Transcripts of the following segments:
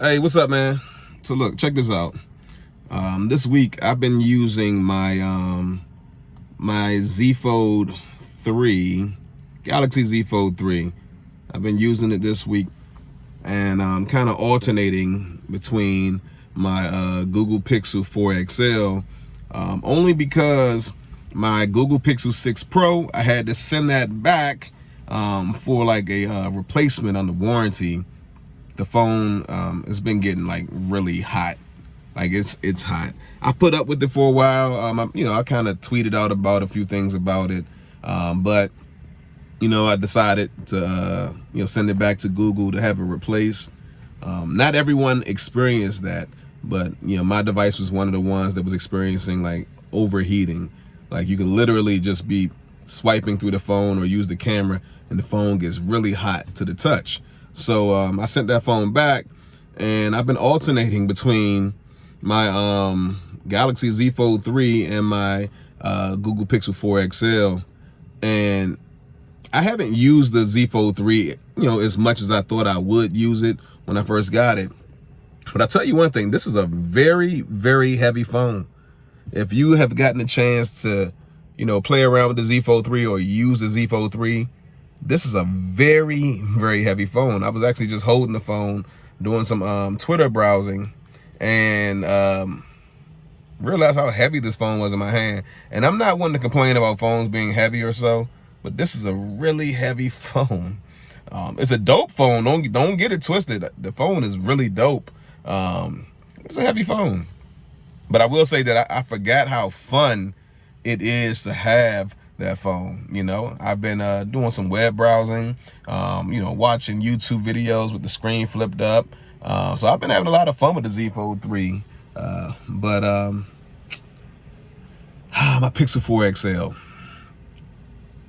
Hey, what's up, man? So look, check this out. This week I've been using my Z Fold 3, Galaxy Z Fold 3. I've been using it this week, and I'm kind of alternating between my Google Pixel 4 XL, only because my Google Pixel 6 Pro, I had to send that back for like a replacement on the warranty. The phone has been getting like really hot. Like it's hot. I put up with it for a while. I kind of tweeted out about a few things about it, but I decided to send it back to Google to have it replaced. Not everyone experienced that, but my device was one of the ones that was experiencing like overheating. Like you can literally just be swiping through the phone or use the camera, and the phone gets really hot to the touch. So I sent that phone back, and I've been alternating between my Galaxy Z Fold 3 and my Google Pixel 4 XL. And I haven't used the Z Fold 3, as much as I thought I would use it when I first got it. But I'll tell you one thing, this is a very, very heavy phone. If you have gotten a chance to, play around with the Z Fold 3 or use the Z Fold 3, this is a very, very heavy phone. I was actually just holding the phone, doing some Twitter browsing, and realized how heavy this phone was in my hand. And I'm not one to complain about phones being heavy or so, but this is a really heavy phone. It's a dope phone. Don't get it twisted. The phone is really dope. It's a heavy phone. But I will say that I forgot how fun it is to have that phone. I've been doing some web browsing, watching YouTube videos with the screen flipped up. So I've been having a lot of fun with the Z Fold 3. But my Pixel 4 XL.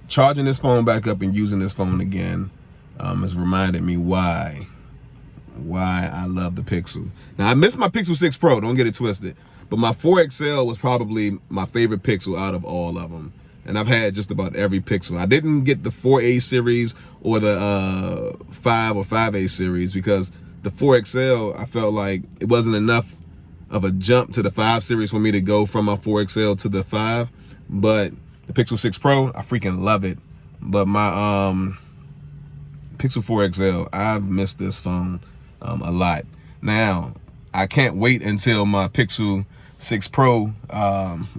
Charging this phone back up and using this phone again has reminded me why I love the Pixel. Now, I miss my Pixel 6 Pro, don't get it twisted. But my 4 XL was probably my favorite Pixel out of all of them. And I've had just about every Pixel. I didn't get the 4A series or the 5 or 5A series because the 4 XL, I felt like it wasn't enough of a jump to the 5 series for me to go from my 4 XL to the 5. But the Pixel 6 Pro, I freaking love it. But my Pixel 4 XL, I've missed this phone a lot. Now, I can't wait until my Pixel 6 Pro,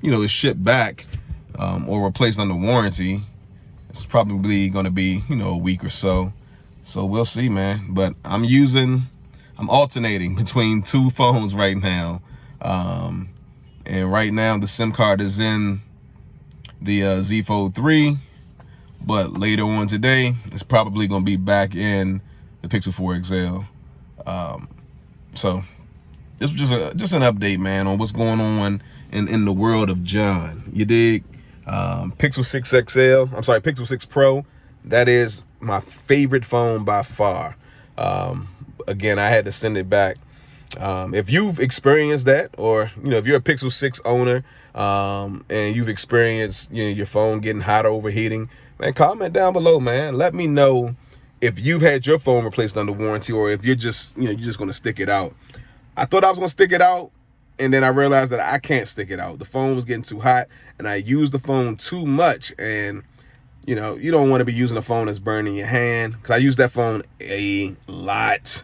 is shipped back or replaced under warranty. It's probably going to be, a week or so. So we'll see, man. But I'm alternating between two phones right now. And right now the SIM card is in the Z Fold 3. But later on today, it's probably going to be back in the Pixel 4 XL. So this was just an update, man, on what's going on in the world of John. You dig? Pixel 6 XL, I'm sorry, Pixel 6 Pro, that is my favorite phone by far. Again, I had to send it back. If you've experienced that, or if you're a Pixel 6 owner and you've experienced your phone getting hot or overheating, man, comment down below, man. Let me know if you've had your phone replaced under warranty, or if you're just you're just gonna stick it out. I thought I was gonna stick it out, and then I realized that I can't stick it out. The phone was getting too hot, and I used the phone too much. And you don't want to be using a phone that's burning your hand, because I use that phone a lot.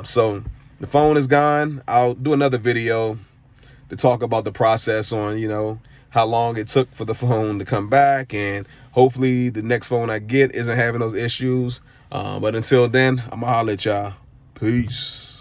So the phone is gone. I'll do another video to talk about the process on how long it took for the phone to come back, and hopefully the next phone I get isn't having those issues. But until then, I'm gonna holler at y'all. Peace.